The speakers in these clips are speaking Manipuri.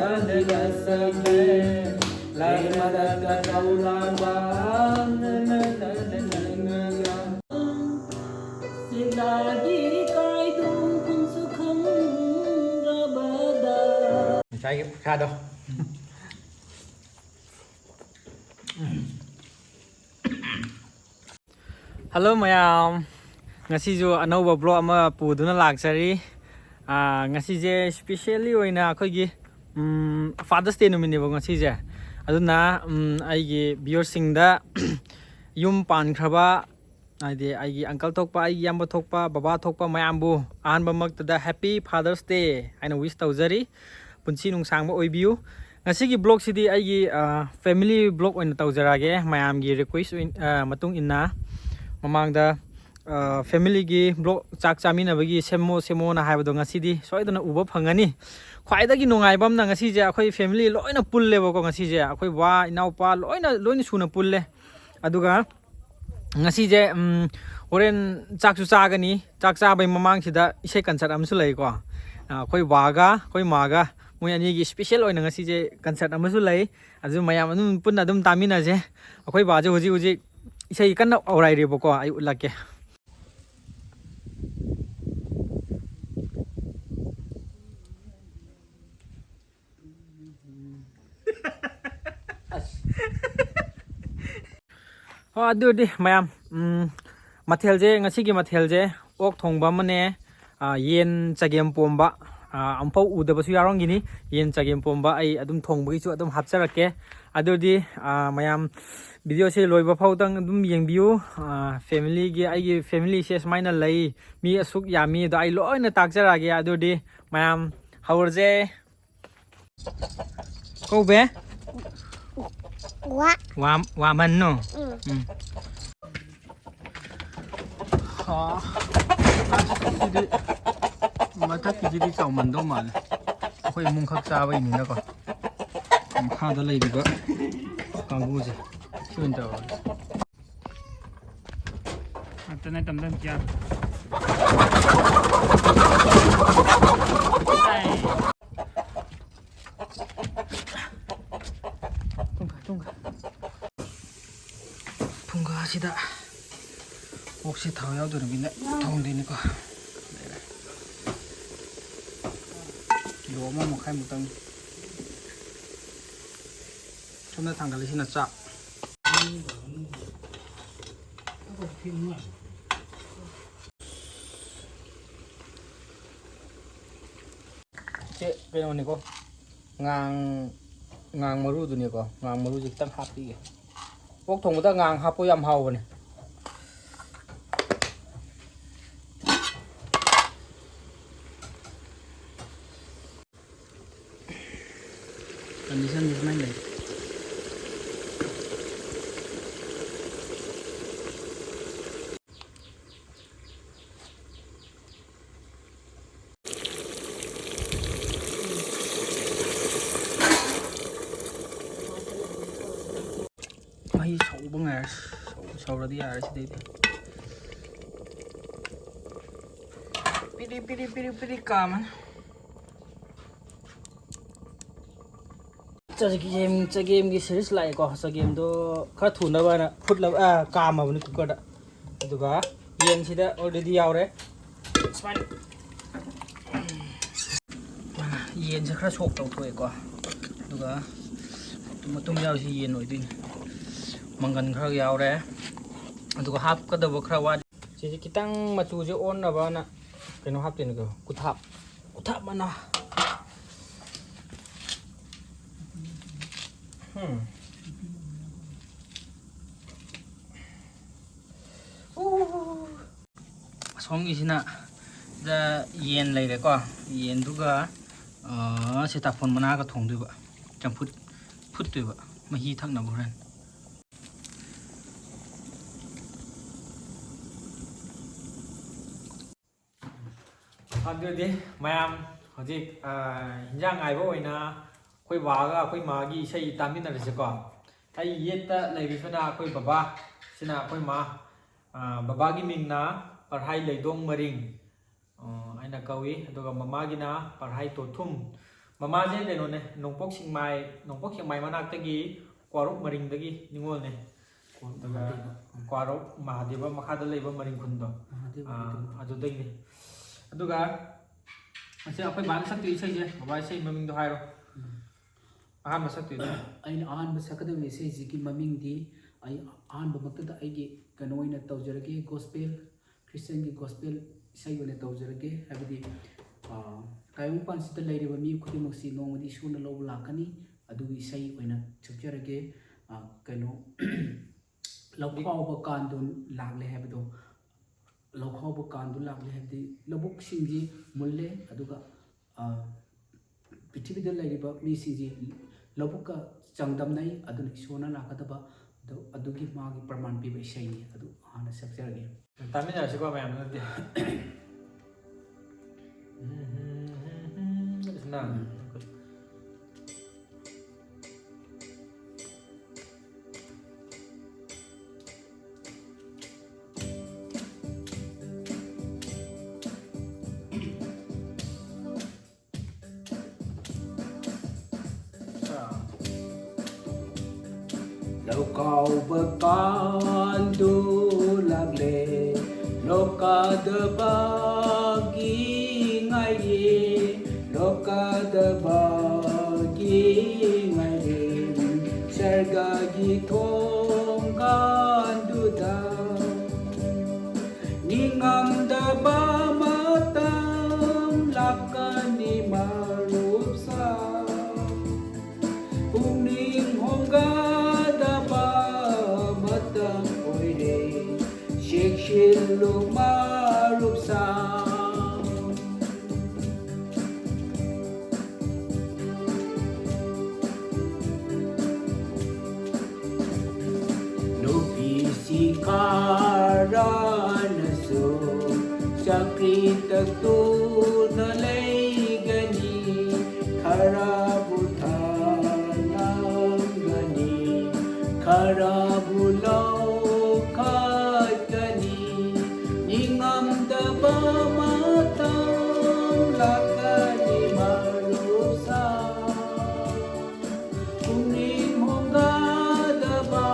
Saya khá đâu. Hello mayam. Ngasiju anova vlog ama puduna laksari. Ngasije specially oina akhoi Father's Day numit nebo ngasije. Aduna aigi viewers singda yum pan khraba aigi uncle thokpa aigi yamba thokpa baba thokpa mayambu anba maktada happy Father's Day aina wish tawjari. Punsi nung sangba oibyu. Ngasigi blog sidi aigi family blog oina tawjarage mayam gi request matung inna mamangda family gi blog chak chamina bagi semo na haibado ngasidi soidana uba phangani khwaidagi nungaibam na ngasije akhoi family loina pulle bako ngasije akhoi wa inaupa loina suna pulle aduga ngasije oren chak chu chagani chak chabai mamang sida isei concert amsu lei ko akhoi waga khoi maga moi ani gi special oina ngasije concert amsu lei aju mayam anum punna dum tamina je akhoi baje hoji isei kanna aurai re bako ai ulake aduh di mayam mathel je ngasigi mathel je ok thongba mane yen chagem pomba ampau udabasu yarong gini yen chagem pomba ai adum thongbagi chu adum hapcharake aduh di mayam video se loiba phaudang adum yengbiu family gi ai gi family se smaina lai mi asuk yami da ai loina takjarage aduh di mayam haurje ko be wa man no mathak kiji chau man do mal khoi mung khak cha bai ni na ko kha da lei diba kangu je chun da atane tamdam kya punga sida 혹시 다 야오다나 통되니까 kilo mo khai mutang chomna tanggal sina cha che keno ni ko ngang maru du ni ko ngang maru jik tang happy ok thong da ngang hapo yam haw ni condition is mine like ai sầu bưng à sầu là đi à sẽ đi pidi kaman game gi series lai ko sa game do kha thuna bana phutla kam abni cooker da aduga yen sida already yaure smile yen sa khara sok tau thoi ko aduga matum yaw si yen oi din mangan khara yaure aduga hap ka da khara wa si kitang machu je on na bana keno hap tin ko kuthap mana somgisina da yen leire ko yen duga seta phon mana ka thongduba champut phuttuba mahi thakna boran adudi mayam hojik hinjang aibo oina khoi waga khoi magi sei tamina rese ko ai yeta leibisuna khoi baba sina khoi ma baba gi mingna parhai leidong maring aina kawi aduga mama gi na parhai tothum ꯃꯃꯥꯁꯦ ꯀꯩꯅꯣꯅꯦ ꯅꯣꯡꯄꯣꯛ ꯁꯦꯛꯃꯥꯏ ꯃꯅꯥꯛꯇꯒꯤ ꯀ꯭ꯋꯥꯔꯣꯛ ꯃꯔꯤꯡꯗꯒꯤ ꯅꯤꯉꯣꯜꯅꯦ ꯑꯗꯨꯒ ꯀ꯭ꯋꯥꯔꯣꯛ ꯃꯍꯥꯗꯦꯕ ꯃꯈꯥꯗ ꯂꯩꯕ ꯃꯔꯤꯡ ꯈꯨꯟꯗꯣ ꯑꯗꯨꯗꯒꯤꯅꯤ ꯑꯗꯨꯒ ꯉꯁꯤ ꯑꯩꯈꯣꯏ ꯕꯥꯅ ꯁꯛꯇꯣꯏ ꯏꯁꯩꯁꯦ ꯕꯕꯥ ꯏꯁꯩ ꯃꯃꯤꯡꯗꯣ ꯍꯥꯏꯔꯣ ꯑꯍꯥꯟꯕ ꯁꯛꯇꯣꯏꯗꯣ ꯑꯩꯅ ꯑꯍꯥꯟꯕ ꯁꯛꯀꯗꯕ ꯏꯁꯩꯁꯤꯒꯤ ꯃꯃꯤꯡꯗꯤ ꯑꯩ ꯑꯍꯥꯟꯕꯃꯛꯇꯗ ꯑꯩꯒꯤ ꯀꯩꯅꯣ ꯑꯣꯏꯅ ꯇꯧꯖꯔꯒꯦ ꯒꯣꯁꯄꯦꯜ ꯈ꯭ꯔꯤꯁꯇꯤꯌꯟꯒꯤ ꯒꯣꯁꯄꯦꯜ ꯏꯁꯩ ꯑꯣꯏꯅ ꯇꯧꯖꯔꯒꯦ ꯍꯥꯏꯕꯗꯤ ꯇꯥꯏꯕꯪꯄꯥꯟꯁꯤꯗ ꯂꯩꯔꯤꯕ ꯃꯤ ꯈꯨꯗꯤꯡꯃꯛꯁꯤ ꯅꯣꯡꯃꯗꯤ ꯏꯁꯣꯔꯅ ꯂꯧꯕ ꯂꯥꯛꯀꯅꯤ ꯑꯗꯨꯒꯤ ꯏꯁꯩ ꯑꯣꯏꯅ ꯁꯛꯆꯔꯒꯦ ꯀꯩꯅꯣ ꯂꯧꯈꯥꯎꯕ ꯀꯥꯟꯗꯣ ꯂꯥꯛꯂꯦ ꯍꯥꯏꯕꯗꯣ ꯂꯧꯈꯥꯎꯕ ꯀꯥꯟꯗꯣ ꯂꯥꯛꯂꯦ ꯍꯥꯏꯕꯗꯤ ꯂꯧꯕꯨꯛꯁꯤꯡꯁꯤ ꯃꯨꯜꯂꯦ ꯑꯗꯨꯒ ꯄ꯭ꯔꯤꯊꯤꯕꯤꯗ ꯂꯩꯔꯤꯕ ꯃꯤꯁꯤꯡꯁꯤ ꯂꯧꯕꯨꯛꯀ ꯆꯥꯡꯗꯝꯅꯩ ꯑꯗꯨꯅ ꯏꯁꯣꯔꯅ ꯂꯥꯛꯀꯗꯕ ꯑꯗꯨꯒꯤ ꯃꯥꯒꯤ ꯄ꯭ꯔꯃꯥꯟ ꯄꯤꯕ ꯏꯁꯩꯅꯤ ꯑꯗꯨ ꯍꯥꯟꯅ ꯁꯛꯆꯔꯒꯦ ꯇꯥꯃꯤꯟꯅꯔꯁꯤꯀꯣ ꯃꯌꯥꯝ ꯅꯠꯇꯦ ꯂꯧꯀꯥꯎꯕ ꯀꯥꯟꯗꯨ ꯂꯥꯛꯂꯦ ꯂꯣꯀꯥꯗꯕꯒꯤ ꯉꯥꯏꯔꯦ ꯂꯣꯀꯥꯗꯕꯒꯤ ꯉꯥꯏꯔꯦ ꯁꯔꯒꯒꯤ ꯊꯣꯡꯒꯥꯟꯗꯨꯗ ꯅꯤꯡꯉꯝꯗꯕ ꯃꯇꯝ ꯂꯥꯛꯀꯅꯤ ꯃꯔꯨꯞꯁꯥ ꯄꯨꯛꯅꯤꯡ ꯍꯣꯡꯒꯗꯕ ꯃꯇꯝ ꯑꯣꯏꯔꯦ ꯆꯦꯛꯁꯤꯜꯂꯨ ꯃꯔꯨꯞꯁꯥ ꯅꯨꯄꯤꯁꯤ ꯈꯔꯅꯁꯨ ꯆꯀ꯭ꯔꯤ ꯇꯛꯇꯨꯅ ꯂꯩꯒꯅꯤ ꯈꯔꯕꯨ ꯊꯥꯂꯝꯒꯅꯤ ꯈꯔꯕు ꯂꯧꯈꯠꯀꯅꯤ ꯅꯤꯡꯉꯝꯗꯕ ꯃꯇꯝ ꯂꯥꯛꯀꯅꯤ ꯃꯔꯨꯞꯁꯥ ꯄꯨꯛꯅꯤꯡ ꯍꯣꯡꯒꯗꯕ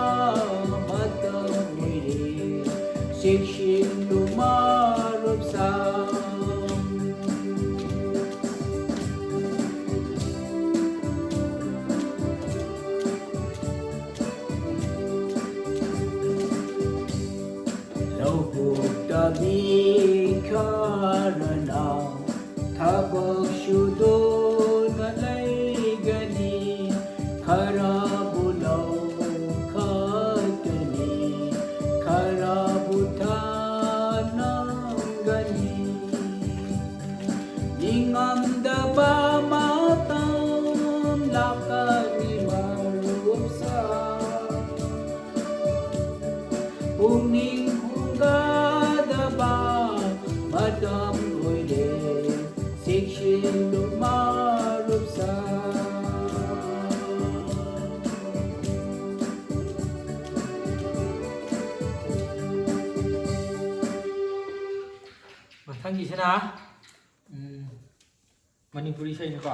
ꯃꯇꯝ ꯑꯣꯏꯔꯦ ꯆꯦꯛꯁꯤꯜꯂꯨ ꯃꯔꯨꯞꯁꯥ ꯂꯧꯕꯨꯛꯇ ꯃꯤ ꯈꯔꯅ ꯊꯕꯛ ꯁꯨꯗꯨꯅ ꯂꯩꯒꯅꯤ ꯈꯔꯕꯨ ꯂꯧꯈꯠꯀꯅꯤ ꯈꯔꯕు ꯊꯥꯅꯝꯒꯅꯤ ꯅꯤꯡꯉꯝꯗꯕ ꯃꯇꯝ ꯂꯥꯛꯀꯅꯤ ꯃꯔꯨꯞꯁꯥ ꯄꯨꯛꯅꯤꯡ ꯍꯣꯡꯒꯗꯕ ꯃꯇꯝ ꯑꯣꯏꯔꯦ ꯆꯦꯛꯁꯤꯜꯂꯨ ꯃꯔꯨꯞꯁꯥ ꯃꯊꯪꯒꯤꯁꯤꯅ ꯃꯅꯤꯄꯨꯔꯤ ꯏꯁꯩꯅꯤꯀꯣ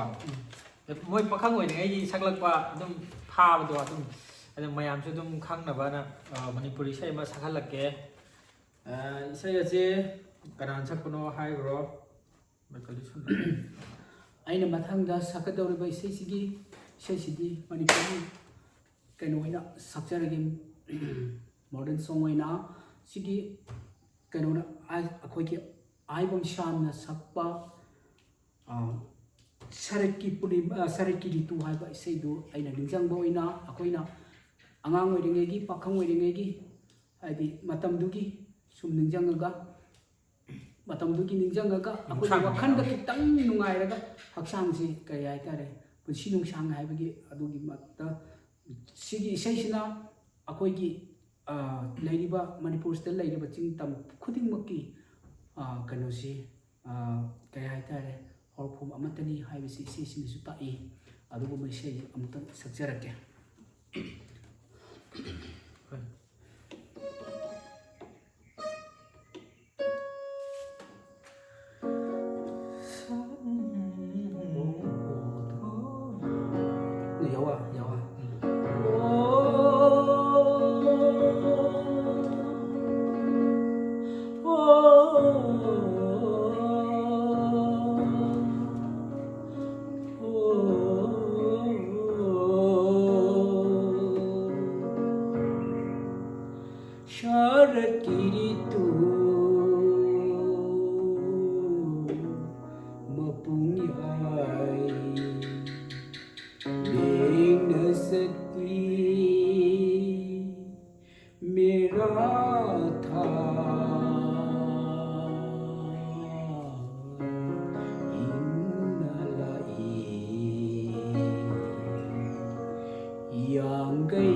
ꯃꯣꯏ ꯄꯥꯈꯪ ꯑꯣꯏꯔꯤꯉꯩꯒꯤ ꯁꯛꯂꯛꯄ ꯑꯗꯨꯝ ꯐꯥꯕꯗꯣ ꯑꯗꯨꯝ ꯑꯗꯨ ꯃꯌꯥꯝꯁꯨ ꯑꯗꯨꯝ ꯈꯪꯅꯕꯅ ꯃꯅꯤꯄꯨꯔꯤ ꯏꯁꯩ ꯑꯃ ꯁꯛꯍꯜꯂꯛꯀꯦ ꯏꯁꯩ ꯑꯁꯤ ꯀꯅꯥꯅ ꯁꯛꯄꯅꯣ ꯍꯥꯏꯈ꯭ꯔꯣ ꯑꯩꯅ ꯃꯊꯪꯗ ꯁꯛꯀꯗꯧꯔꯤꯕ ꯏꯁꯩꯁꯤꯗꯤ ꯃꯅꯤꯄꯨꯔꯤ ꯀꯩꯅꯣ ꯑꯣꯏꯅ ꯁꯛꯆꯔꯒꯦ ꯃꯣꯗꯔꯟ ꯁꯣꯡ ꯑꯣꯏꯅ ꯁꯤꯒꯤ ꯀꯩꯅꯣꯅ ꯑꯩꯈꯣꯏꯒꯤ ꯑꯥꯏꯕꯝ ꯁꯥꯝꯅ ꯁꯛꯄ ꯁꯔꯠꯀꯤ ꯔꯤꯇꯨ ꯍꯥꯏꯕ ꯏꯁꯩꯗꯨ ꯑꯩꯅ ꯅꯤꯡꯁꯤꯡꯕ ꯑꯣꯏꯅ ꯑꯩꯈꯣꯏꯅ ꯑꯉꯥꯡ ꯑꯣꯏꯔꯤꯉꯩꯒꯤ ꯄꯥꯈꯪ ꯑꯣꯏꯔꯤꯉꯩꯒꯤ ꯍꯥꯏꯗꯤ ꯃꯇꯝꯗꯨꯒꯤ ꯁꯨꯝ ꯅꯤꯡꯁꯤꯡꯉꯒ ꯑꯩꯈꯣꯏꯒꯤ ꯋꯥꯈꯜꯗ ꯈꯤꯇꯪ ꯅꯨꯡꯉꯥꯏꯔꯒ ꯍꯛꯆꯥꯡꯁꯤ ꯀꯔꯤ ꯍꯥꯏꯇꯥꯔꯦ ꯄꯨꯟꯁꯤ ꯅꯨꯡꯁꯥꯡ ꯍꯥꯏꯕꯒꯤ ꯑꯗꯨꯒꯤ ꯃꯠꯇ ꯁꯤꯒꯤ ꯏꯁꯩꯁꯤꯅ ꯑꯩꯈꯣꯏꯒꯤ ꯂꯩꯔꯤꯕ ꯃꯅꯤꯄꯨꯔꯁꯤꯗ ꯂꯩꯔꯤꯕ ꯆꯤꯡ ꯇꯝ ꯈꯨꯗꯤꯡꯃꯛꯀꯤ ꯀꯩꯅꯣꯁꯤ ꯀꯔꯤ ꯍꯥꯏꯇꯥꯔꯦ ꯍꯧꯔꯛꯐꯝ ꯑꯃꯠꯇꯅꯤ ꯍꯥꯏꯕꯁꯤ ꯏꯁꯩꯁꯤꯡꯅꯁꯨ ꯇꯥꯛꯏ ꯑꯗꯨꯒꯨꯝꯕ ꯏꯁꯩ ꯑꯃꯨꯛꯇꯪ ꯁꯛꯆꯔꯛꯀꯦ Sharat kiritu mapung yai beng nasakli mera tha innalai yang gai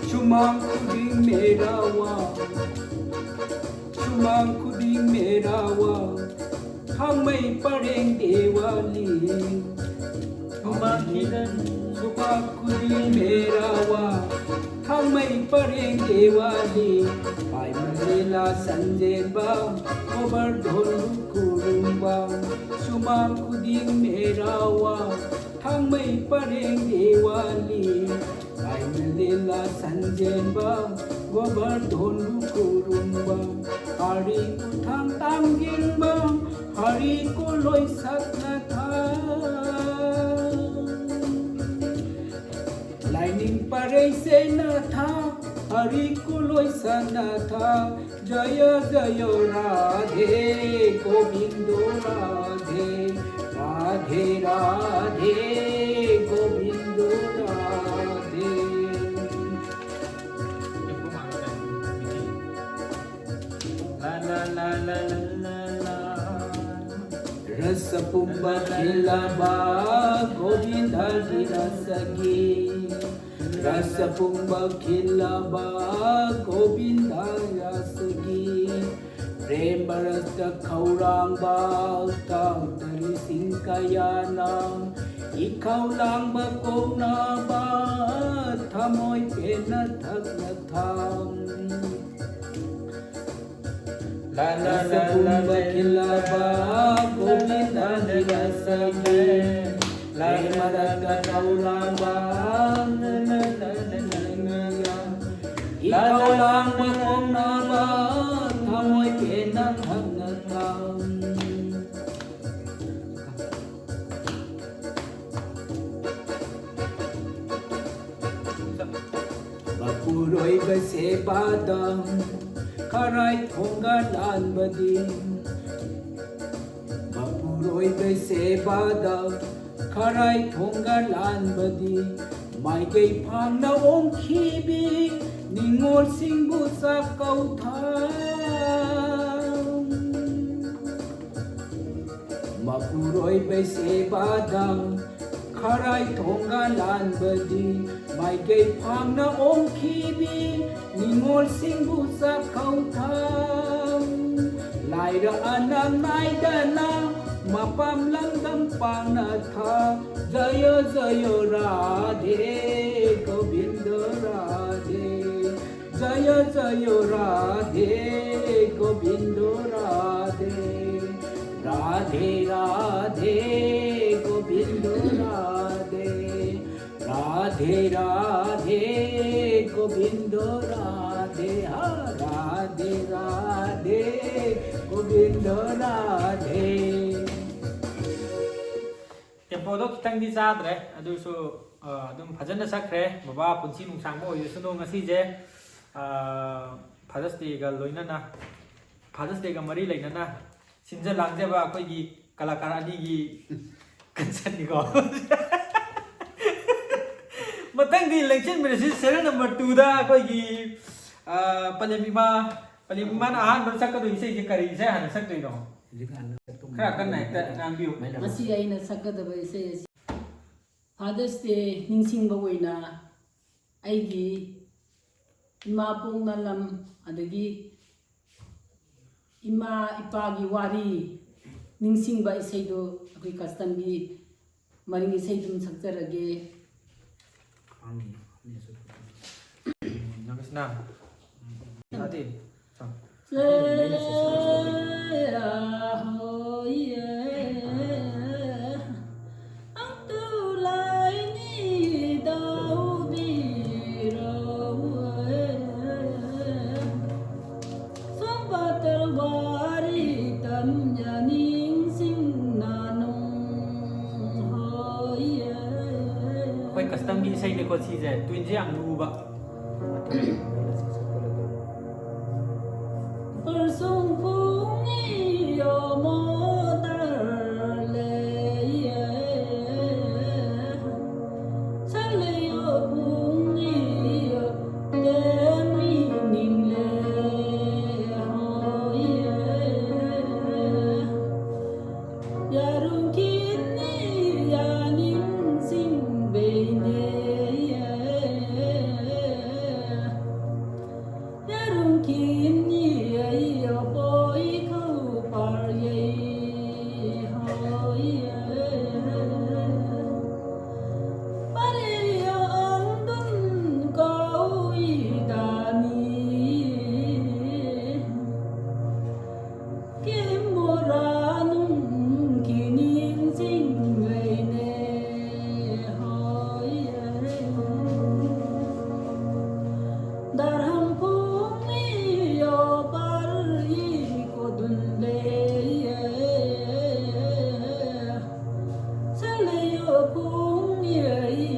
Chumang kuding merawa, chumang kuding merawa, hamai pareng dewali. Chumang kuding merawa, hamai pareng dewali. Pai malela sanjeba, obar dholu kurumba. Chumang kuding merawa, hamai pareng dewali. Lila sanjeba gobar dholu kurumba hari kuthang tanggingba hari ko loi sakna tha lining parei se na tha hari ko loi sakna tha jaya jaya radhe gobindo radhe radhe radhe gobindo radhe Rasa punba khilaba Govinda di rasagi Rasa punba khilaba Govinda rasagi Prem barasta khaurangba Tau dari singkayana Ikau lang ba kong na ba Thamoy pena thak na tham Rasa punba khilaba Govinda di rasagi Prem barasta khaurangba Ikaw lang ba kong na ba Thamoy pena thak na tham Bapuroy ba se badang Karay thonga lan bading Bapuroy ba se badang Karay thonga lan bading Mai gay phang na ong khibi Ningol singbu sa câu thang Bapuroy ba se badang Karay thonga lan bading Mai gay phang na ong khibi Ningol singbu sa câu thang Lai ra anang nai dana Mapam lang dampang na tha Jaya jaya radhe Govinda radhe Jaya jaya radhe Govinda radhe Radhe radhe Govinda radhe Radhe radhe Govinda radhe Radhe radhe Govinda radhe टेम्पोदो खितंगी चाद्रे अदुसु अदुम फजन सक्रे बाबा पुंसी नुंसांग बो युसुनो ngasiजे फादर्स डे गा लोइनाना फादर्स डे गा मरी लेनाना सिंजा लांगजेबा अखोइगी कलाकार अनिगी कंसर्ट निको मतंगी इलेक्शन में सीरियल नंबर 2 दा अखोइगी पलेमिमा ना आहान बर सकदो इसे जे करी इसे हान सकदोइनो खरा कन्ना एकता नांबियो मसी आइना सकदब इसे फादर्स डे निंसिंग बवैना आइगी इमा पोंगना lump अदगी ima ipagi wari ningsingba isaido akoi custom gi maring isai dum sakjarage Nagasna. Ati. Khoi custom gi sai ne ko chi je twin je ang lu ba. Persung pungi yo mo darle sale yo pungi yo demi ningle ho yarung kini yaning sing beine yarung kini yo boy ko par ye ho pare yo andun ko idani ke moranung kinin sing veine ho darham pungi yo par ko dunle sale yo pungi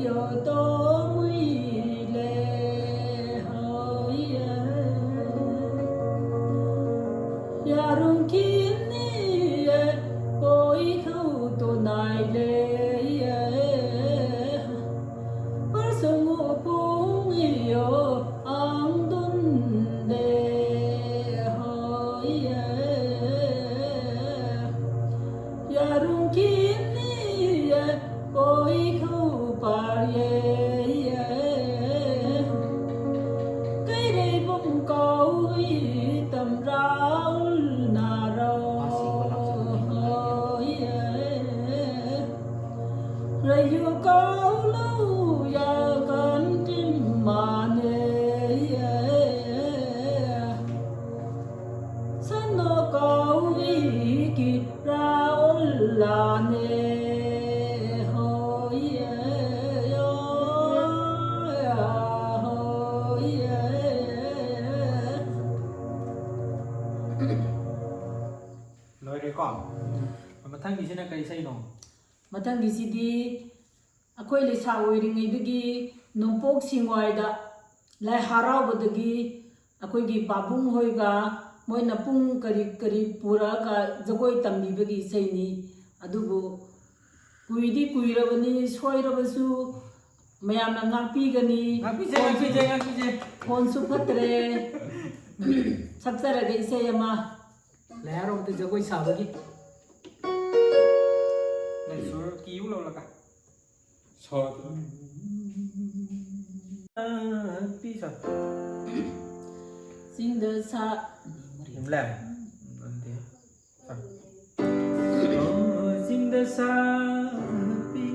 yo to muile ho yarung kini boy ko to naile persung pungi yo ang dunde ho yarung kini boy ko par ye cây đây bông câu tầm rau nà rau rồi yêu câu lâu ya con tim mà nè sân nó câu kỳ rau là nè Loi re ko. Mathang gi sina kai sai no. mathang gi sidi akoi le sa oiring idagi nompok singwai da lai harau bodagi akoi gi babung hoiga moina pung kari kari pura ka jagoi tambi bagi sai ni adubu kuidi kuirabani soirabasu mayam na ngakpi gani Ngapi je. phone su phatre sakjara ge sai ama leharo te jagoi sabagi Này sur kiu lo la ka. So. Pi sa. sing the sa Him la. Nanti. Sa. Oh, sing the sa. Pi.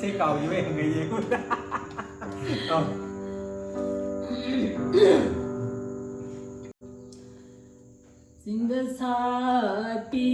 Sẽ cầu với em người gì cũng. sing the sa pi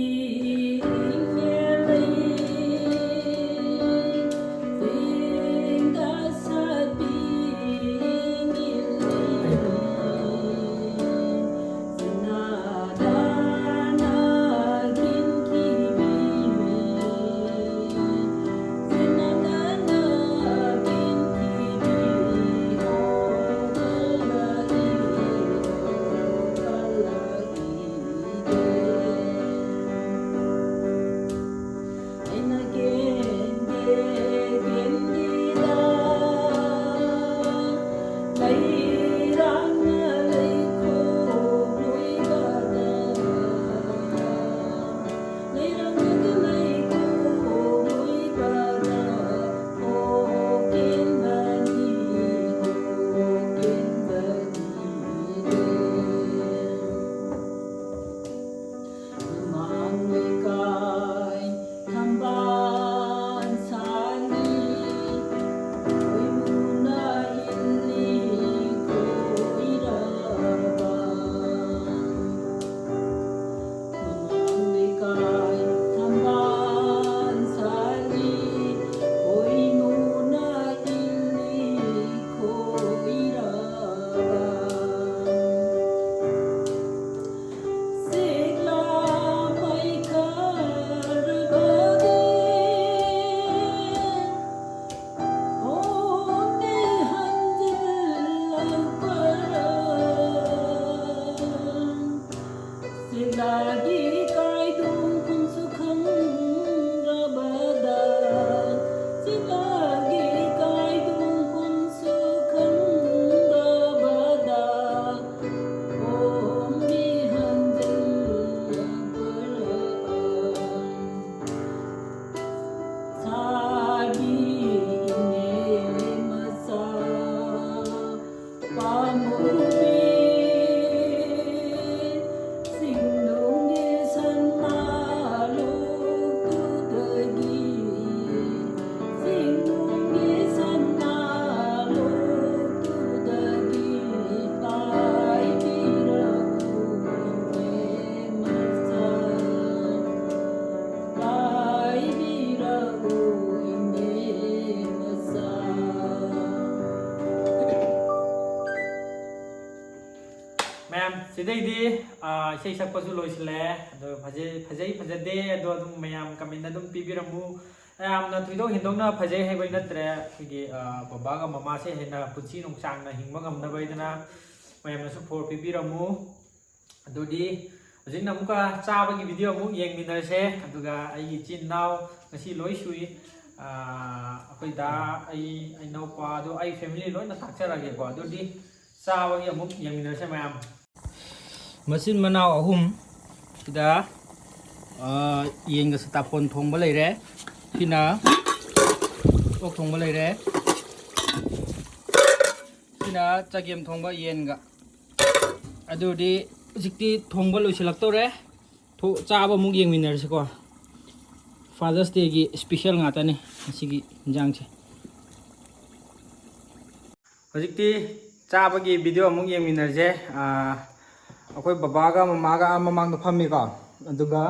mayam sidaydi isay sakpasu loisle ado fajade ado adum mayam kamina adum pibiramu yamna thuidok hindokna phajai haibai natre khigi babaga mama se hena punchi nongchangna hingba ngamna baidana mayamna su for pibiramu adodi hojikna muka chabagi video mu yengminarse aduga ai chin naw ngasi loi sui akhoi da ai naupa ado ai family loina sakcharage ko adodi chabagi amuk yengminarse mayam machine manau ahum sida yenga satapon thongba leire sina ok thongba leire sina chagem thongba yenga adudi hojikti thongba loisilaktorre chaba muk yengminarse ko Father's Day gi special ngata ni sigi injang che hojikti chaba gi video muk yengminarse akoi babaga mamaga mamang no phammi ko aduga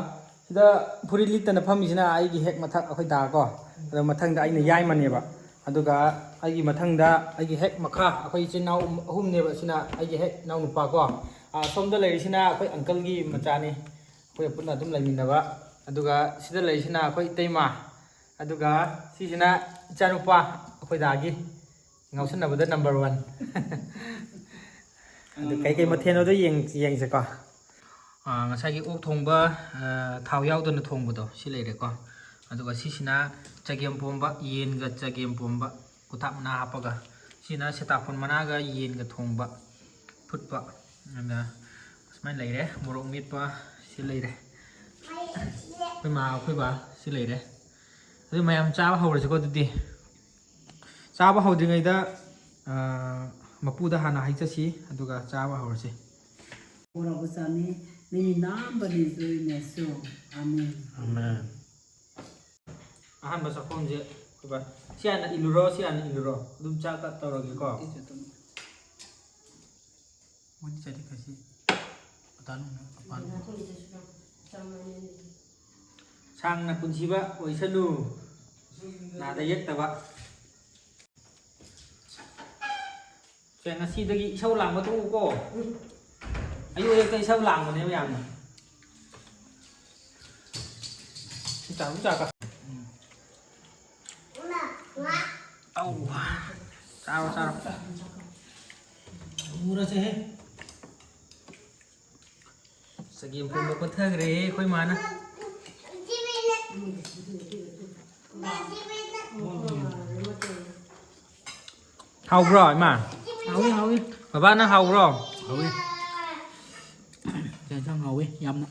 sida phuri litana phammi sina ai gi hek mathak akoi da ko ado mathang da aina yai maneba aduga ai gi mathang da ai gi hek makha akoi chinau ahum neba sina ai gi hek nau nupa ko somda lei sina akoi uncle gi machani akoi punna dum laiminaba aduga sida lei sina akoi teima aduga si sina ichanupa akoi da gi ngausanabada number 1 adu kai matheno do yeng se ko ngasai gi ok thongba thau yaodana thongbodo si leire ko aduga sisina chagem pomba yen ga chagem pomba kuthak na hapaga sina setapon mana ga yen ga thongba phutpa anda asmai leire morok mitpa si leire khoi ma khoi ba si leire adu mayam chaba hawrase ko dudi chaba hawdingai da mapuda hana haitasi aduga chaba hawrase ora busami mini number ni zoine so amen amen ahan ba sakon je ba siana iluro dum chaka tawrage ko moni jadi kasi atanu apan sang na punsiba oisanu na da yektaba Kaya nga sidagi isaw lang matuo ko. Ayo yung isaw lang mo na yan. Uca ka. Aw. Sarap. Mura siya eh. Sige yung puno ko tagare. Koy mana. Hào bro mà hào đi bà nó hào bro hào đi cho hào đi nhâm nè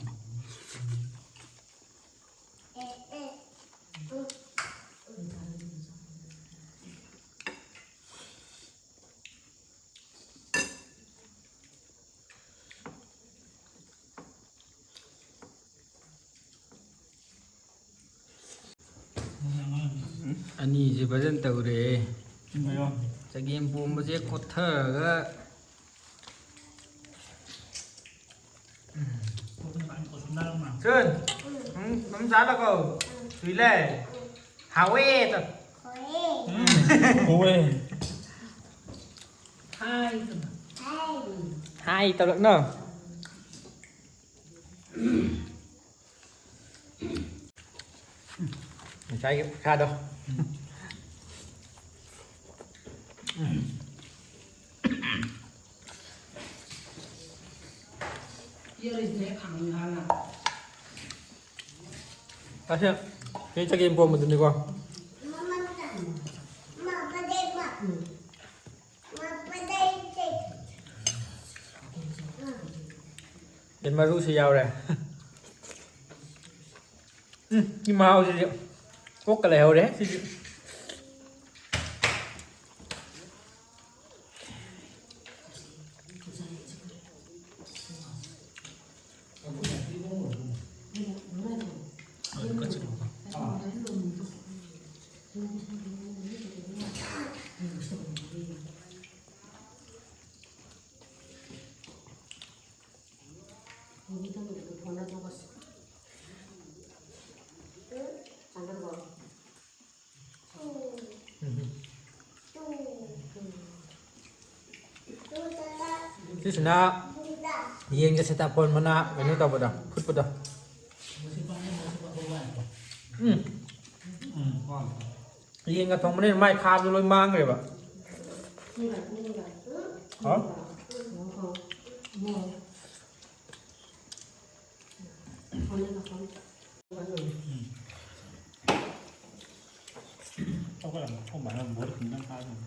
anh gì bây giờ tàu để chagem pomba je kothaga Sơn nắm giá là cầu thủy lệ hào ê tật ôi hai tao lợn nào trái ra đâu Tasya, ini cakap pom betul ni kau. Đến mà ru xì dầu rồi. Nhưng mà hao gì vậy? Cốt cái lèo đấy. This is not ꯌꯦꯟꯒ ꯁꯤꯇꯥꯄꯣꯟ ꯃꯅꯥ ꯀꯩꯅꯣ ꯇꯧꯕꯗꯣ ꯐꯨꯠꯄꯗꯣ ꯌꯦꯟꯒ ꯊꯣꯡꯕꯅꯤꯅ ꯃꯥꯏ ꯈꯥꯕꯗꯣ ꯂꯣꯏ ꯃꯥꯡꯈ꯭ꯔꯦꯕ không phải là bố được năm phao rồi.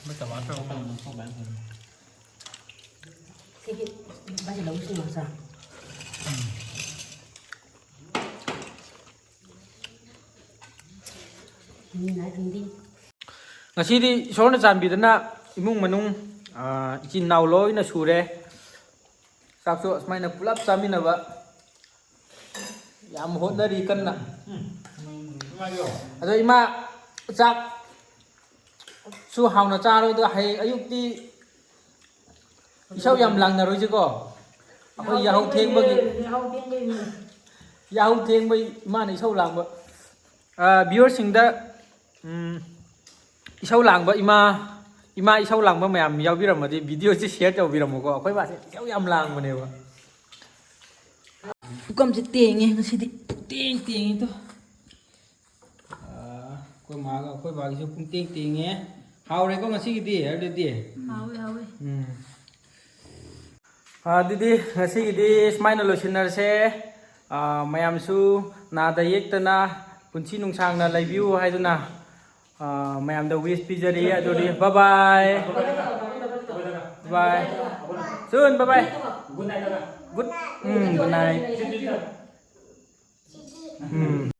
Mới cả bán không Không bán rồi. Cái bây giờ nấu gì mà sao? Nhìn lại thằng đi. Ngasi di soalnya canbidana imung manung icin nau loi na sure sakso smaina pullap samina ba yam hot na ri kan na ado ima chak su hauna cha roi do hai ayuk ti isau yam lang na roi ji ko akoi yahau theng ba gi yahau theng ba ima ni isau lang ba viewers sing da isau lang ba ima isau lang ba mayam yaubiramadi video ji share tawbiramo ko akoi ba se isau yam lang bane ba kam je tenge ngasi di teng to ko ma ga ko ba gi pung teng e hau re ko ngasi gi di ha de di Hawi. didi ngasi gi di smaina losinner se mayamsu na da yektana punchi nungsang na leibyu haiduna mayam da wish pizari adori bye bye soon bye good night good night